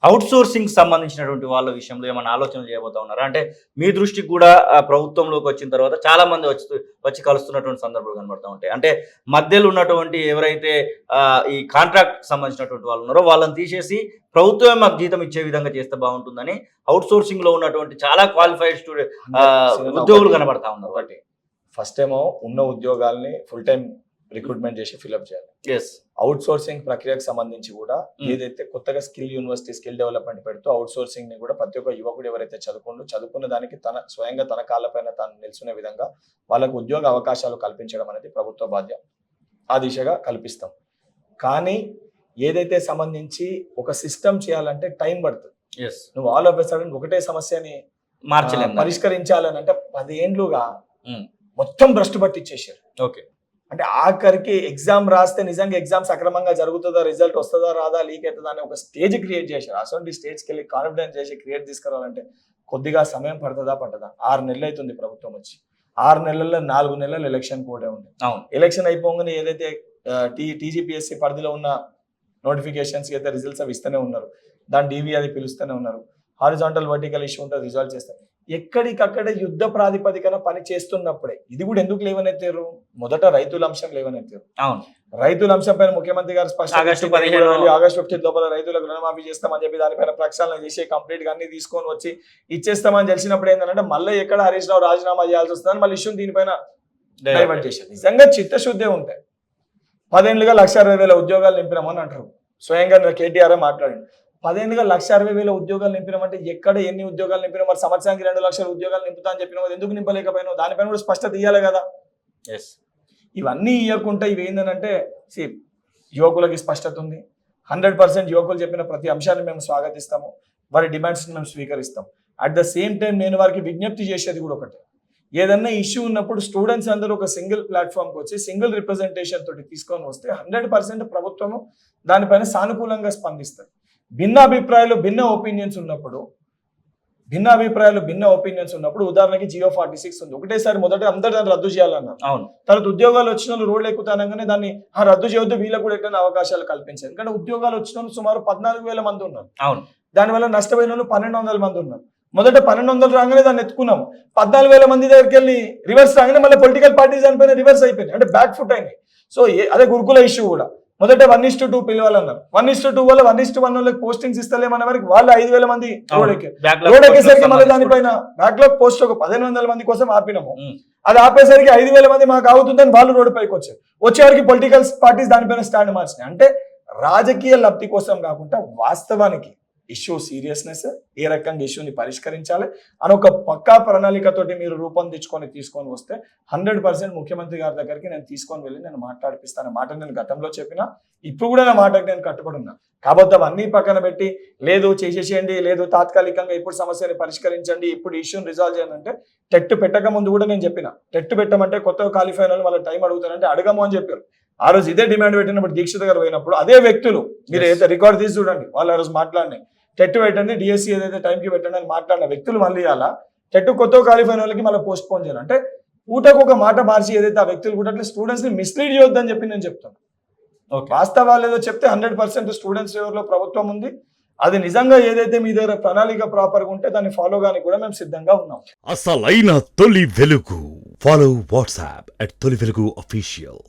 Out sourcing సంబంధించినటువంటి వాళ్ళ విషయంలో ఏమైనా ఆలోచనలు చేయబోతా ఉన్నారా? అంటే మీ దృష్టికి కూడా ప్రభుత్వంలోకి వచ్చిన తర్వాత చాలా మంది వచ్చి కలుస్తున్నటువంటి సందర్భాలు కనబడతా ఉంటాయి. అంటే మధ్యలో ఉన్నటువంటి ఎవరైతే ఈ కాంట్రాక్ట్‌కి సంబంధించినటువంటి వాళ్ళు ఉన్నారో వాళ్ళని తీసేసి ప్రభుత్వమే మాకు జీతం ఇచ్చే విధంగా చేస్తే బాగుంటుందని అవుట్ సోర్సింగ్‌లో ఉన్నటువంటి చాలా క్వాలిఫైడ్ ఉద్యోగులు కనబడతా ఉన్నారు. ఒకటి ఫస్ట్ ఏమో ఉన్న ఉద్యోగాల్ని ఫుల్ టైం రిక్రూట్మెంట్ చేసి ఫిల్అప్ చేయాలి. అవుట్ సోర్సింగ్ ప్రక్రియకు సంబంధించి కూడా ఏదైతే కొత్తగా స్కిల్ యూనివర్సిటీ స్కిల్ డెవలప్మెంట్ పెడుతూ అవుట్ సోర్సింగ్ ని కూడా ప్రతి ఒక్క యువకుడు ఎవరైతే చదువుకున్న దానికి స్వయంగా తన కాళ్ళపైన తాను నిల్చునే విధంగా వాళ్ళకు ఉద్యోగ అవకాశాలు కల్పించడం అనేది ప్రభుత్వ బాధ్యత. ఆ దిశగా కల్పిస్తాం. కానీ ఏదైతే సంబంధించి ఒక సిస్టమ్ చేయాలంటే టైం పడుతుంది. నువ్వు ఆల్ ఆఫ్ ఎ సడన్ ఒకటే సమస్యని పరిష్కరించాలని అంటే 10 ఏండ్లుగా మొత్తం భ్రష్టు పట్టించేసారు. ఓకే, అంటే ఆఖరికి ఎగ్జామ్ రాస్తే నిజంగా ఎగ్జామ్ సక్రమంగా జరుగుతుందా, రిజల్ట్ వస్తుందా రాదా, లీక్ అవుతుందా అని ఒక స్టేజ్ క్రియేట్ చేశారు. అసలు స్టేజ్కి వెళ్ళి కాన్ఫిడెన్స్ చేసి క్రియేట్ తీసుకురావాలంటే కొద్దిగా సమయం పడుతుందా పట్టదా? 6 నెలలు అవుతుంది ప్రభుత్వం వచ్చి. 6 నెలల్లో 4 నెలలు ఎలక్షన్ కూడా ఉంది. ఎలక్షన్ అయిపోగానే ఏదైతే టీజీపీఎస్సీ పరిధిలో ఉన్న నోటిఫికేషన్స్ అయితే రిజల్ట్స్ అవి ఇస్తూనే ఉన్నారు. దాని డీవీ అది పిలుస్తూనే ఉన్నారు. హారిజాంటల్ వర్టికల్ ఇష్యూ ఉంటుంది, రిజాల్వ్ చేస్తారు. ఎక్కడికక్కడే యుద్ధ ప్రాతిపదికన పని చేస్తున్నప్పుడే ఇది కూడా ఎందుకు లేవనెత్తారు? మొదట రైతుల అంశం లేవనెత్తారు. రైతుల అంశం పైన ముఖ్యమంత్రి గారు ఆగస్టు 15 లోపల రైతులకు రుణమాఫీ చేస్తామని చెప్పి దానిపైన ప్రక్షాళన చేసి కంప్లీట్ గా అన్ని తీసుకొని వచ్చి ఇచ్చేస్తామని తెలిసినప్పుడు ఏంటంటే మళ్ళీ ఎక్కడ హరీష్ రావు రాజీనామా చేయాల్సి వస్తుందని మళ్ళీ ఇష్యూ దీనిపైన డైవర్ట్ చేశారు. నిజంగా చిత్తశుద్ధే ఉంటాయి. 10 ఏళ్ళుగా 1,60,000 ఉద్యోగాలు నింపినామని అంటారు. స్వయంగా కేటీఆర్ మాట్లాడండి. 10 ఏళ్ళుగా 1,60,000 ఉద్యోగాలు నింపినామంటే ఎక్కడ ఎన్ని ఉద్యోగాలు నింపినా? మరి సంవత్సరానికి 2 లక్షల ఉద్యోగాలు నింపుతా అని చెప్పినా ఎందుకు నింపలేకపోయినావు? దానిపైన కూడా స్పష్టత ఇవ్వాలి కదా. ఇవన్నీ ఇవ్వకుండా ఇవి ఏంటంటే యువకులకి స్పష్టత ఉంది. 100% యువకులు చెప్పిన ప్రతి అంశాన్ని మేము స్వాగతిస్తాము. వారి డిమాండ్స్ మేము స్వీకరిస్తాం. అట్ ద సేమ్ టైం నేను వారికి విజ్ఞప్తి చేసేది కూడా ఒకటి, ఏదన్నా ఇష్యూ ఉన్నప్పుడు స్టూడెంట్స్ అందరూ ఒక సింగిల్ ప్లాట్ఫామ్కి వచ్చి సింగిల్ రిప్రజెంటేషన్ తోటి తీసుకొని వస్తే 100% ప్రభుత్వము దానిపైన సానుకూలంగా స్పందిస్తారు. భిన్న అభిప్రాయాలు భిన్న ఒపీనియన్స్ ఉన్నప్పుడు ఉదాహరణకి జియో 46 ఉంది. ఒకటేసారి మొదట అందరూ దాన్ని రద్దు చేయాలన్నారు. తర్వాత ఉద్యోగాలు వచ్చిన వాళ్ళు రోడ్లు ఎక్కుతానగానే దాన్ని రద్దు చేయొద్దు, వీళ్ళకు కూడా ఎట్లా అవకాశాలు కల్పించారు. ఎందుకంటే ఉద్యోగాలు వచ్చిన వాళ్ళు సుమారు 14,000 మంది ఉన్నారు. దానివల్ల నష్టపోయిన వాళ్ళు 1,200 మంది ఉన్నారు. మొదట 1,200 రాగానే దాన్ని ఎత్తుకున్నాము. 14,000 మంది దగ్గరికి వెళ్ళి రివర్స్ రాగానే మళ్ళీ పొలిటికల్ పార్టీస్ దానిపైన రివర్స్ అయిపోయినాయి, అంటే బ్యాక్ ఫుట్ అయినాయి. సో అదే గురుకుల ఇష్యూ కూడా మొదట 1:2 పిలవాలన్నారు. 1:2 వల్ల 1:1 వాళ్ళకి పోస్టింగ్స్ ఇస్తలేమన్న వరకు వాళ్ళు 5,000 మంది రోడ్ ఎక్కేసరికి మళ్ళీ దానిపైన బ్యాక్లాగ్ పోస్ట్ ఒక 1,500 మంది కోసం ఆపినాము. అది ఆపేసరికి 5,000 మంది మాకు అవుతుందని వాళ్ళు రోడ్డు పైకి వచ్చేవారికి పొలిటికల్ పార్టీస్ దానిపైన స్టాండ్ మార్చినాయి. అంటే రాజకీయ లబ్ధి కోసం కాకుండా వాస్తవానికి ఇష్యూ సీరియస్నెస్, ఏ రకంగా ఇష్యూని పరిష్కరించాలి అని ఒక పక్కా ప్రణాళికతోటి మీరు తీసుకొని వస్తే 100% ముఖ్యమంత్రి గారి దగ్గరికి నేను తీసుకొని వెళ్ళి నేను మాట్లాడిపిస్తాను. మాట నేను గతంలో చెప్పినా, ఇప్పుడు కూడా నా మాటకు నేను కట్టుబడి ఉన్నా. కాబట్టి అవన్నీ పక్కన పెట్టి లేదు చేసేసేయండి, లేదు తాత్కాలికంగా ఇప్పుడు సమస్యని పరిష్కరించండి, ఇప్పుడు ఇష్యూని రిజాల్వ్ చేయండి అంటే టెట్ పెట్టక ముందు కూడా నేను చెప్పిన, టెట్ పెట్టమంటే కొత్తగా క్వాలిఫై అయిన వాళ్ళ టైం అడుగుతారంటే అడగము అని చెప్పారు. ఆ రోజు ఇదే డిమాండ్ పెట్టినప్పుడు దీక్షిత్ గారు పోయినప్పుడు అదే వ్యక్తులు, మీరు ఏదైతే రికార్డ్ తీసి చూడండి, వాళ్ళు ఆ రోజు మాట్లాడినాయి టెట్ పెట్టండి, డిఎస్సీ ఏదైతే టైంకి పెట్టండి అని మాట్లాడిన వ్యక్తులు మళ్ళీ అలా టెట్ కొత్త క్వాలిఫై అయిన వాళ్ళకి మళ్ళీ పోస్ట్ పోన్ చేయాలి. అంటే పూటకు ఒక మాట మార్చి ఏదైతే ఆ వ్యక్తులు కూడా అట్లా స్టూడెంట్స్ ని మిస్లీడ్ చేయొద్దని చెప్పి నేను చెప్తాను. వాస్తవాలు ఏదో చెప్తే 100% స్టూడెంట్స్ ఎవరిలో ప్రభుత్వం ఉంది. అది నిజంగా ఏదైతే మీ దగ్గర ప్రణాళిక ప్రాపర్గా ఉంటే దాన్ని ఫాలో గాని కూడా మేము సిద్ధంగా ఉన్నాం. అసలైన తొలి వెలుగు. ఫాలో వాట్సాప్ @తొలి వెలుగు అఫీషియల్.